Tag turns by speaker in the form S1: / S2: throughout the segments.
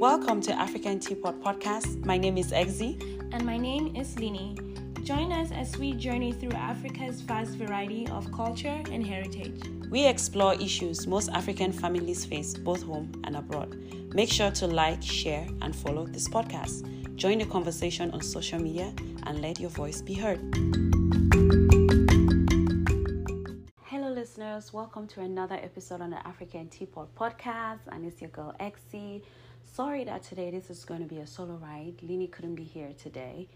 S1: Welcome to African Teapot Podcast. My name is Exie.
S2: And my name is Lini. Join us as we journey through Africa's vast variety of culture and heritage.
S1: We explore issues most African families face, both home and abroad. Make sure to like, share, and follow this podcast. Join the conversation on social media and let your voice be heard. Hello, listeners. Welcome to another episode on the African Teapot Podcast. And it's your girl, Exie. Sorry that today this is going to be a solo ride. Lini couldn't be here today.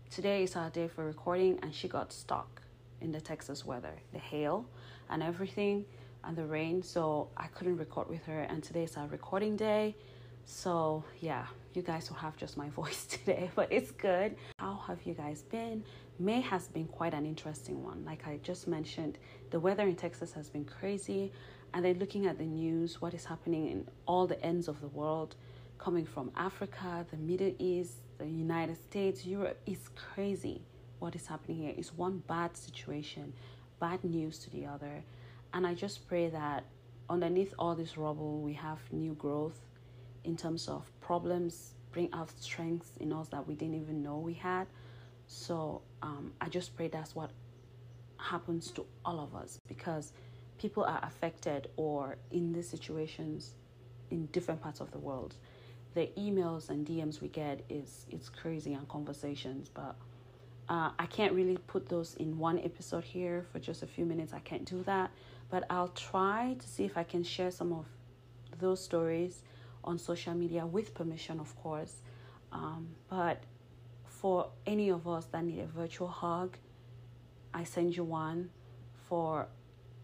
S1: Today is our day for recording, and she got stuck in the Texas weather, the hail and everything, and the rain. So I couldn't record with her, and today is our recording day. So yeah, you guys will have just my voice today, but it's good. How have you guys been? May has been quite an interesting one. Like I just mentioned, the weather in Texas has been crazy. And then looking at the news, what is happening in all the ends of the world, coming from Africa, the Middle East, the United States, Europe, is crazy. What is happening here is one bad situation, bad news to the other. And I just pray that underneath all this rubble, we have new growth in terms of problems, bring out strengths in us that we didn't even know we had. So I just pray that's what happens to all of us, because people are affected or in these situations in different parts of the world. The emails and DMs we get it's crazy, and conversations, but I can't really put those in one episode here for just a few minutes. I can't do that, but I'll try to see if I can share some of those stories on social media with permission, of course. But for any of us that need a virtual hug, I send you one. For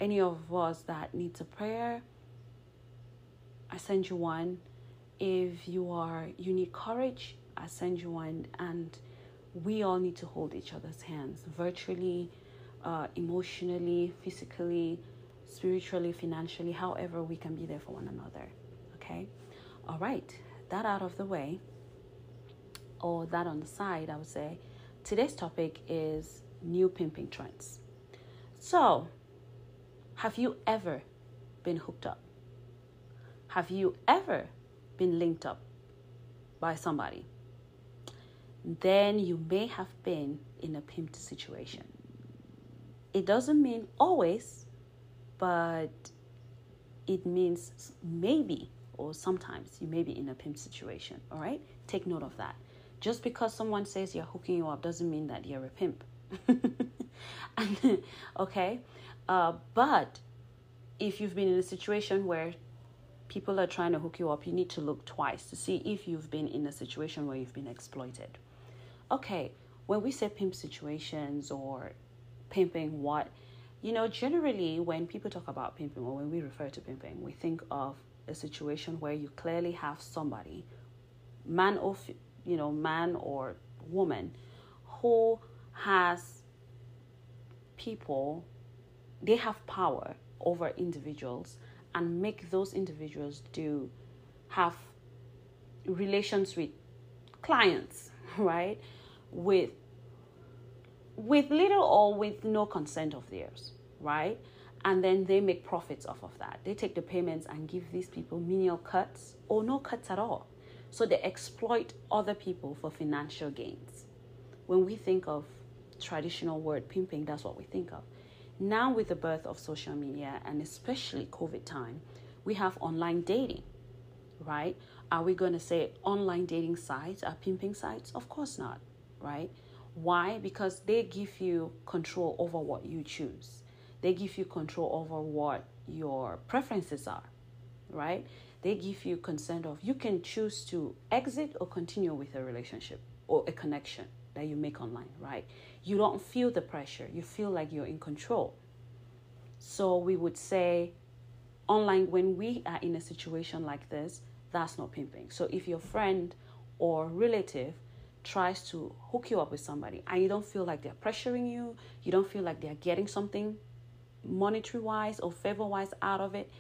S1: any of us that needs a prayer, I send you one. If you need courage, I send you one. And we all need to hold each other's hands virtually, emotionally, physically, spiritually, financially, however we can be there for one another. Okay? All right. That out of the way, or that on the side, I would say today's topic is new pimping trends. So, have you ever been hooked up? Have you ever been linked up by somebody? Then you may have been in a pimped situation. It doesn't mean always, but it means maybe or sometimes you may be in a pimped situation, all right? Take note of that. Just because someone says they're hooking you up doesn't mean that you're a pimp. Okay? But if you've been in a situation where people are trying to hook you up, you need to look twice to see if you've been in a situation where you've been exploited. Okay, when we say pimp situations or pimping, generally when people talk about pimping or when we refer to pimping, we think of a situation where you clearly have somebody, man or woman, who has people, they have power over individuals and make those individuals have relations with clients, right? With little or with no consent of theirs, right? And then they make profits off of that. They take the payments and give these people menial cuts or no cuts at all. So they exploit other people for financial gains. When we think of traditional word pimping, that's what we think of. Now with the birth of social media and especially COVID time, we have online dating, right? Are we going to say online dating sites are pimping sites? Of course not, right? Why? Because they give you control over what you choose. They give you control over what your preferences are, right? They give you consent of, you can choose to exit or continue with a relationship or a connection that you make online, right? You don't feel the pressure. You feel like you're in control. So we would say online, when we are in a situation like this, that's not pimping. So if your friend or relative tries to hook you up with somebody and you don't feel like they're pressuring you, you don't feel like they're getting something monetary-wise or favor-wise out of it,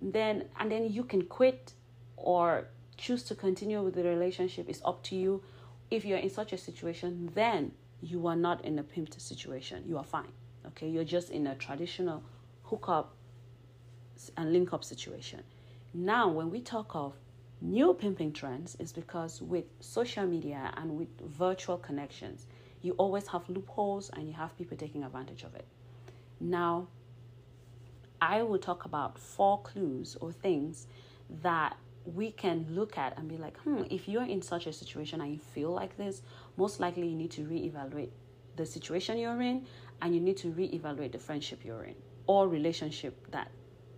S1: then you can quit or choose to continue with the relationship. It's up to you. If you're in such a situation, then you are not in a pimped situation. You are fine. Okay, you're just in a traditional hookup and link-up situation. Now, when we talk of New pimping trends is because with social media and with virtual connections, you always have loopholes and you have people taking advantage of it. Now, I will talk about 4 clues or things that we can look at and be like, if you're in such a situation and you feel like this, most likely you need to reevaluate the situation you're in, and you need to reevaluate the friendship you're in or relationship that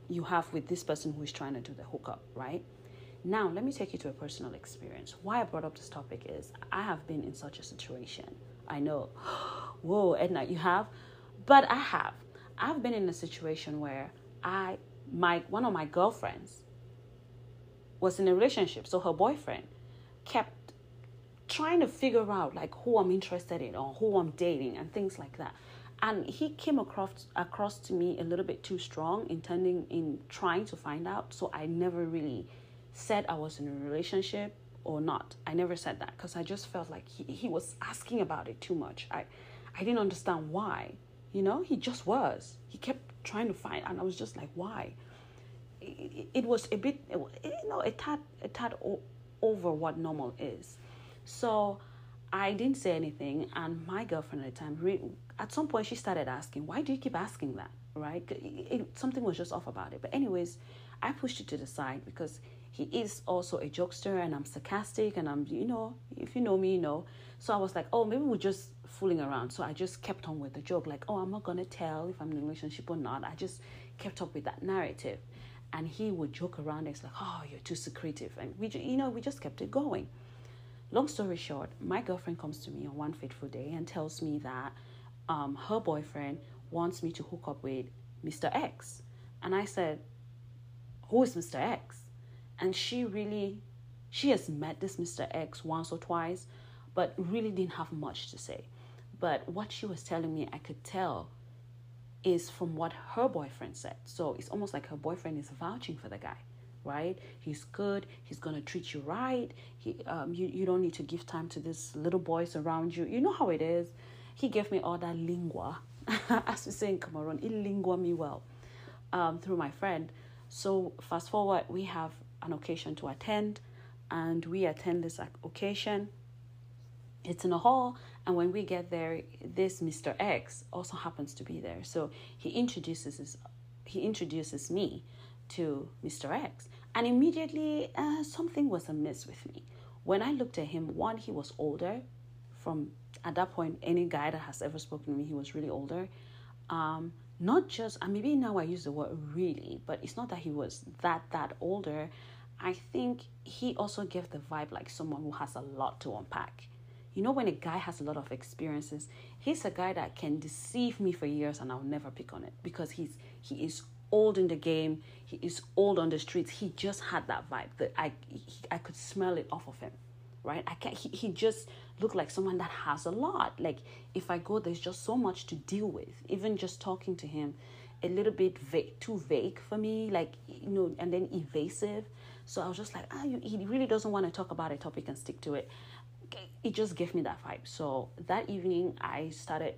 S1: you have with this person who is trying to do the hookup, right? Now, let me take you to a personal experience. Why I brought up this topic is I have been in such a situation. I know, whoa, Edna, you have? But I have. I've been in a situation where one of my girlfriends was in a relationship. So her boyfriend kept trying to figure out like who I'm interested in or who I'm dating and things like that. And he came across to me a little bit too strong, in trying to find out. So I never really said I was in a relationship or not. I never said that because I just felt like he was asking about it too much. I didn't understand why. He just was. He kept trying to find, and I was just like, why? It was a bit, a tad over what normal is. So I didn't say anything, and my girlfriend at the time, at some point, she started asking, why do you keep asking that, right? Something was just off about it. But anyways, I pushed it to the side because he is also a jokester, and I'm sarcastic, and I'm, if you know me, you know. So I was like, oh, maybe we're just fooling around. So I just kept on with the joke, like, oh, I'm not going to tell if I'm in a relationship or not. I just kept up with that narrative. And he would joke around. It's like, oh, you're too secretive. And we just kept it going. Long story short, my girlfriend comes to me on one fateful day and tells me that her boyfriend wants me to hook up with Mr. X. And I said, who is Mr. X? And she has met this Mr. X once or twice, but really didn't have much to say. But what she was telling me, I could tell, is from what her boyfriend said. So it's almost like her boyfriend is vouching for the guy, right? He's good. He's going to treat you right. You don't need to give time to these little boys around you. You know how it is. He gave me all that lingua. As we say in Cameroon, he lingua me well through my friend. So fast forward, we have an occasion to attend, and we attend this occasion. It's in a hall, and when we get there, this Mr. X also happens to be there. So he introduces me to Mr. X, and immediately something was amiss with me. When I looked at him, one, he was older. From at that point, any guy that has ever spoken to me, he was really older. Not just, and maybe now I use the word really, but it's not that he was that older. I think he also gave the vibe like someone who has a lot to unpack. When a guy has a lot of experiences, he's a guy that can deceive me for years and I'll never pick on it because he is old in the game. He is old on the streets. He just had that vibe that I could smell it off of him, right? He just looked like someone that has a lot. Like if I go, there's just so much to deal with. Even just talking to him, a little bit too vague for me, and then evasive. So I was just like, he really doesn't want to talk about a topic and stick to it. It just gave me that vibe. So that evening, I started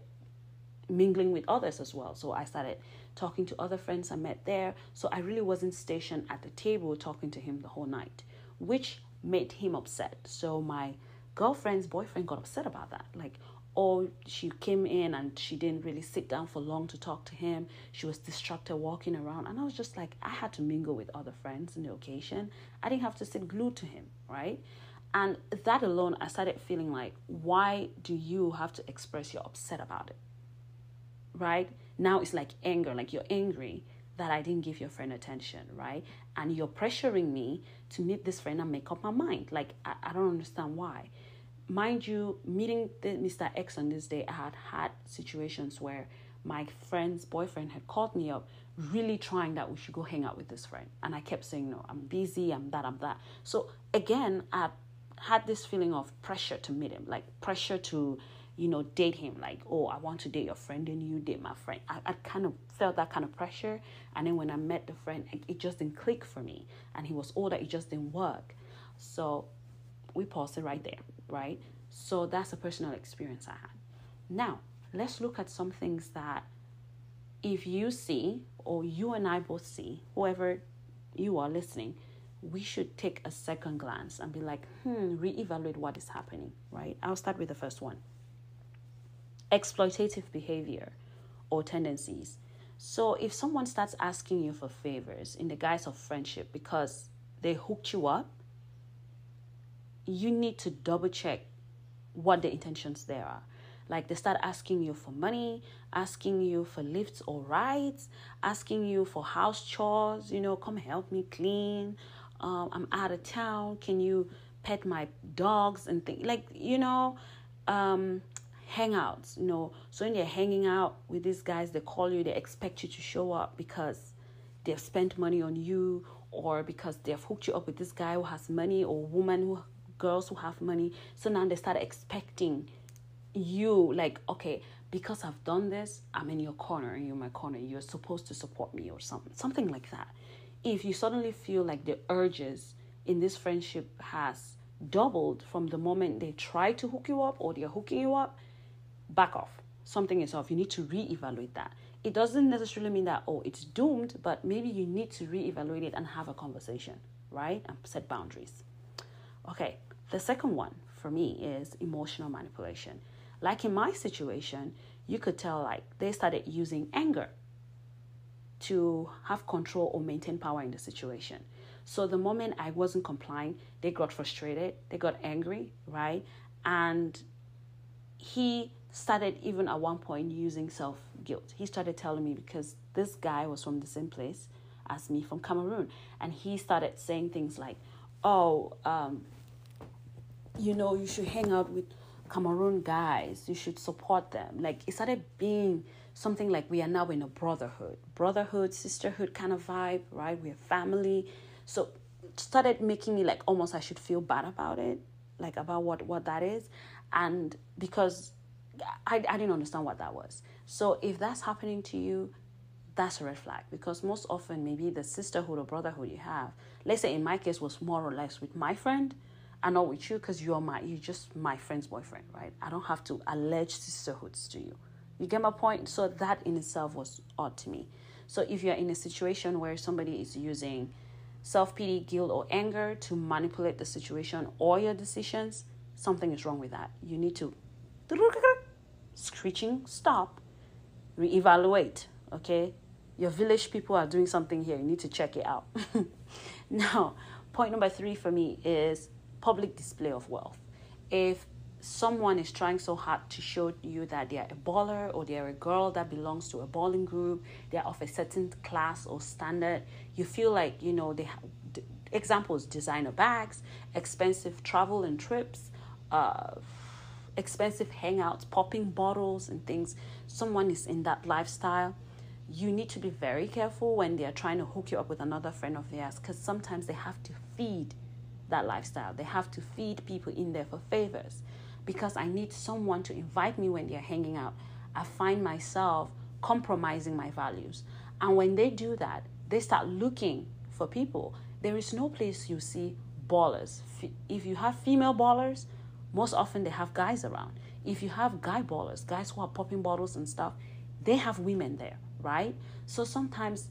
S1: mingling with others as well. So I started talking to other friends I met there. So I really wasn't stationed at the table talking to him the whole night, which made him upset. So my girlfriend's boyfriend got upset about that. She came in and she didn't really sit down for long to talk to him. She was distracted walking around. And I was just like, I had to mingle with other friends in the occasion. I didn't have to sit glued to him, right? And that alone, I started feeling like, why do you have to express you're upset about it, right? Now it's like anger, like you're angry that I didn't give your friend attention, right? And you're pressuring me to meet this friend and make up my mind. Like, I don't understand why. Mind you, meeting Mr. X on this day, I had situations where my friend's boyfriend had called me up really trying that we should go hang out with this friend. And I kept saying, no, I'm busy, I'm that. So again, I had this feeling of pressure to meet him, like pressure to, date him. Like, oh, I want to date your friend and you date my friend. I kind of felt that kind of pressure. And then when I met the friend, it just didn't click for me. And he was older, it just didn't work. So we paused it right there, right? So that's a personal experience I had. Now, let's look at some things that if you see, or you and I both see, whoever you are listening, we should take a second glance and be like, reevaluate what is happening, right? I'll start with the first one. Exploitative behavior or tendencies. So if someone starts asking you for favors in the guise of friendship because they hooked you up, you need to double check what the intentions there are. Like they start asking you for money, asking you for lifts or rides, asking you for house chores, come help me clean. I'm out of town. Can you pet my dogs and things like, hangouts, So when you're hanging out with these guys, they call you, they expect you to show up because they've spent money on you or because they've hooked you up with this guy who has money or girls who have money. So now they start expecting you, like, okay, because I've done this, I'm in your corner and you're my corner. You're supposed to support me or something like that. If you suddenly feel like the urges in this friendship has doubled from the moment they try to hook you up or they're hooking you up, back off. Something is off. You need to reevaluate that. It doesn't necessarily mean that, it's doomed, but maybe you need to reevaluate it and have a conversation, right? And set boundaries. Okay, the second one for me is emotional manipulation. Like in my situation, you could tell like they started using anger to have control or maintain power in the situation. So the moment I wasn't complying, they got frustrated, they got angry, right? And he started even at one point using self-guilt. He started telling me, because this guy was from the same place as me, from Cameroon, and he started saying things like, you should hang out with Cameroon guys, you should support them. Like it started being something like we are now in a brotherhood, sisterhood kind of vibe, right? We're family. So it started making me like almost I should feel bad about it, like about what that is. And because I didn't understand what that was. So if that's happening to you, that's a red flag, because most often maybe the sisterhood or brotherhood you have, let's say in my case was more or less with my friend and not with you, because you're just my friend's boyfriend, right? I don't have to allege sisterhoods to you. You get my point? So that in itself was odd to me. So if you're in a situation where somebody is using self-pity, guilt, or anger to manipulate the situation or your decisions, something is wrong with that. You need to screeching stop, reevaluate, okay? Your village people are doing something here. You need to check it out. Now, point number 3 for me is public display of wealth. If someone is trying so hard to show you that they are a baller or they are a girl that belongs to a balling group, they are of a certain class or standard, you feel like, they have examples, designer bags, expensive travel and trips, expensive hangouts, popping bottles and things. Someone is in that lifestyle. You need to be very careful when they are trying to hook you up with another friend of theirs, because sometimes they have to feed that lifestyle. They have to feed people in there for favors, because I need someone to invite me when they're hanging out. I find myself compromising my values. And when they do that, they start looking for people. There is no place you see ballers. If you have female ballers, most often they have guys around. If you have guy ballers, guys who are popping bottles and stuff, they have women there, right? So sometimes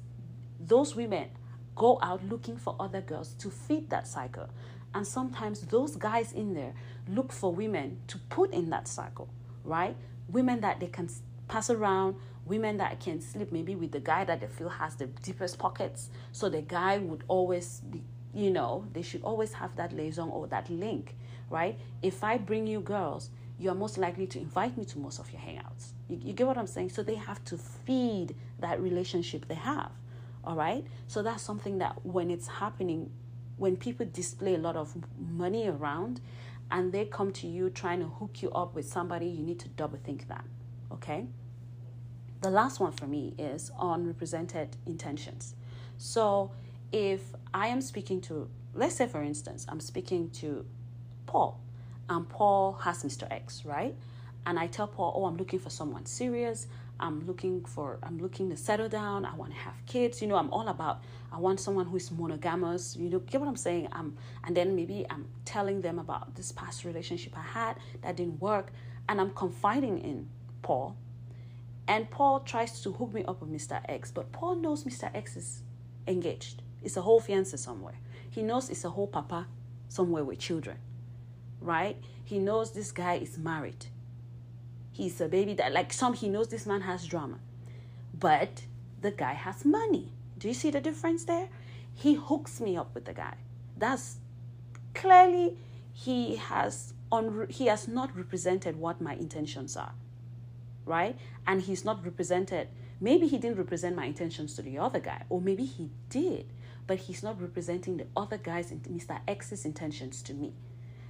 S1: those women go out looking for other girls to feed that cycle. And sometimes those guys in there look for women to put in that cycle, right? Women that they can pass around, women that can sleep maybe with the guy that they feel has the deepest pockets. So the guy would always be, they should always have that liaison or that link, right? If I bring you girls, you're most likely to invite me to most of your hangouts. You get what I'm saying? So they have to feed that relationship they have, all right? So that's something that when it's happening, when people display a lot of money around and they come to you trying to hook you up with somebody, you need to double think that, okay? The last one for me is unrepresented intentions. So if I am speaking to, let's say for instance, I'm speaking to Paul, and Paul has Mr. X, right? And I tell Paul, I'm looking for someone serious. I'm looking to settle down. I want to have kids. I'm all about, I want someone who is monogamous. Get what I'm saying? And then maybe I'm telling them about this past relationship I had that didn't work. And I'm confiding in Paul. And Paul tries to hook me up with Mr. X. But Paul knows Mr. X is engaged. It's a whole fiancé somewhere. He knows it's a whole papa somewhere with children, right? He knows this guy is married. He's a baby that, he knows this man has drama. But the guy has money. Do you see the difference there? He hooks me up with the guy. That's clearly he has not represented what my intentions are, right? And he's not represented. Maybe he didn't represent my intentions to the other guy, or maybe he did, but he's not representing the other guy's, Mr. X's intentions to me,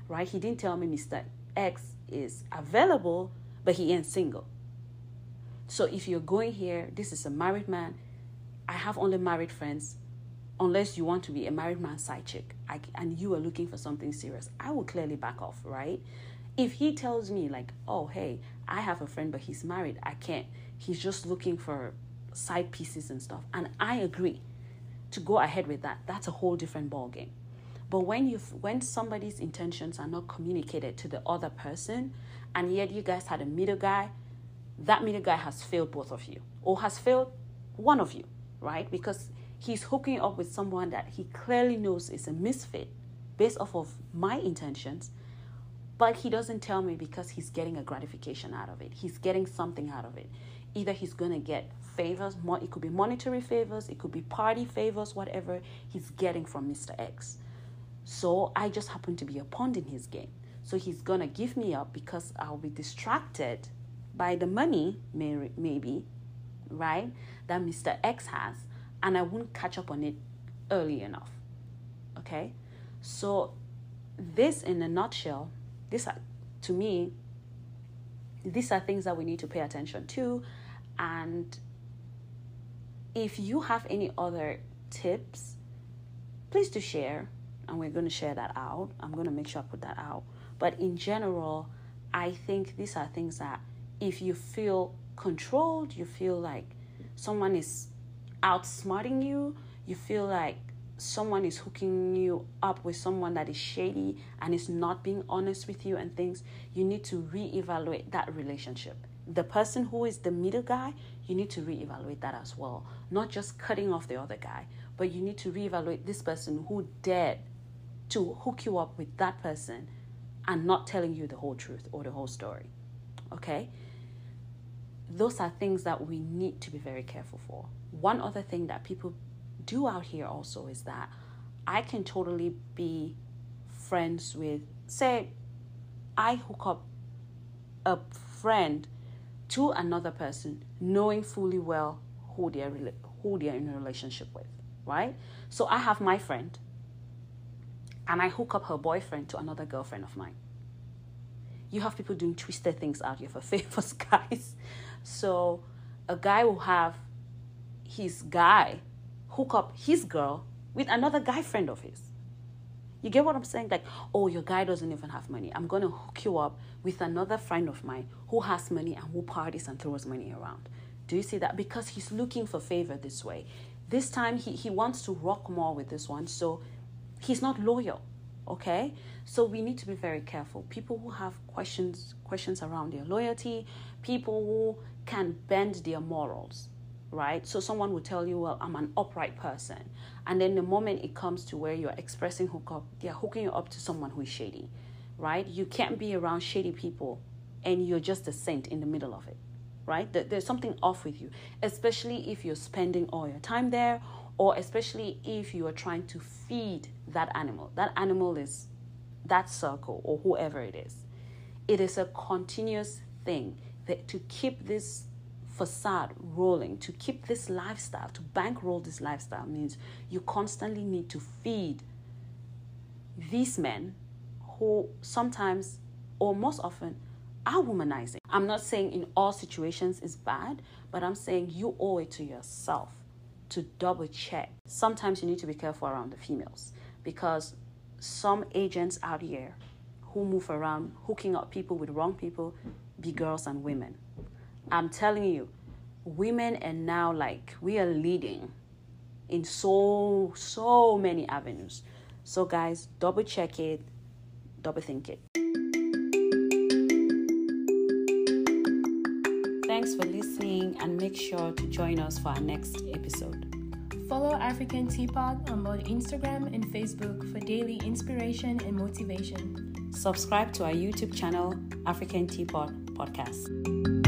S1: right? He didn't tell me Mr. X is available, but he ain't single. So if you're going here, this is a married man. I have only married friends. Unless you want to be a married man's side chick and you are looking for something serious, I will clearly back off, right? If he tells me oh, hey, I have a friend, but he's married, I can't. He's just looking for side pieces and stuff. And I agree to go ahead with that. That's a whole different ballgame. But when somebody's intentions are not communicated to the other person, and yet you guys had a middle guy, that middle guy has failed both of you, or has failed one of you, right? Because he's hooking up with someone that he clearly knows is a misfit based off of my intentions, but he doesn't tell me because he's getting a gratification out of it. He's getting something out of it. Either he's going to get favors, it could be monetary favors, it could be party favors, whatever he's getting from Mr. X. So I just happen to be a pawn in his game. So he's going to give me up because I'll be distracted by the money, maybe, right, that Mr. X has, and I won't catch up on it early enough, okay? So this, in a nutshell, to me, these are things that we need to pay attention to. And if you have any other tips, please do share, and we're going to share that out. I'm going to make sure I put that out. But in general, I think these are things that if you feel controlled, you feel like someone is outsmarting you, you feel like someone is hooking you up with someone that is shady and is not being honest with you and things, you need to reevaluate that relationship. The person who is the middle guy, you need to reevaluate that as well. Not just cutting off the other guy, but you need to reevaluate this person who dared to hook you up with that person and not telling you the whole truth or the whole story. Okay? Those are things that we need to be very careful for. One other thing that people do out here also is that I can totally be friends with, say, I hook up a friend to another person knowing fully well who they're in a relationship with, right? So I have my friend and I hook up her boyfriend to another girlfriend of mine. You have people doing twisted things out here for famous guys. So a guy will have his guy hook up his girl with another guy friend of his. You get what I'm saying? Like, oh, your guy doesn't even have money. I'm going to hook you up with another friend of mine who has money and who parties and throws money around. Do you see that? Because he's looking for favor this way. This time he wants to rock more with this one. So he's not loyal. Okay? So we need to be very careful. People who have questions around their loyalty, people who can bend their morals, right? So someone will tell you, well, I'm an upright person. And then the moment it comes to where you're expressing hookup, they're hooking you up to someone who is shady, right? You can't be around shady people and you're just a saint in the middle of it, right? There's something off with you, especially if you're spending all your time there, or especially if you are trying to feed that animal. That animal is that circle or whoever it is. It is a continuous thing that to keep this facade rolling, to keep this lifestyle, to bankroll this lifestyle means you constantly need to feed these men who sometimes or most often are womanizing. I'm not saying in all situations it's bad, but I'm saying you owe it to yourself to double check. Sometimes you need to be careful around the females because some agents out here who move around hooking up people with wrong people be girls and women. I'm telling you, women are now we are leading in so many avenues. So guys, double check it, double think it. Thanks for listening and make sure to join us for our next episode.
S2: Follow African Teapot on both Instagram and Facebook for daily inspiration and motivation.
S1: Subscribe to our YouTube channel, African Teapot Podcast.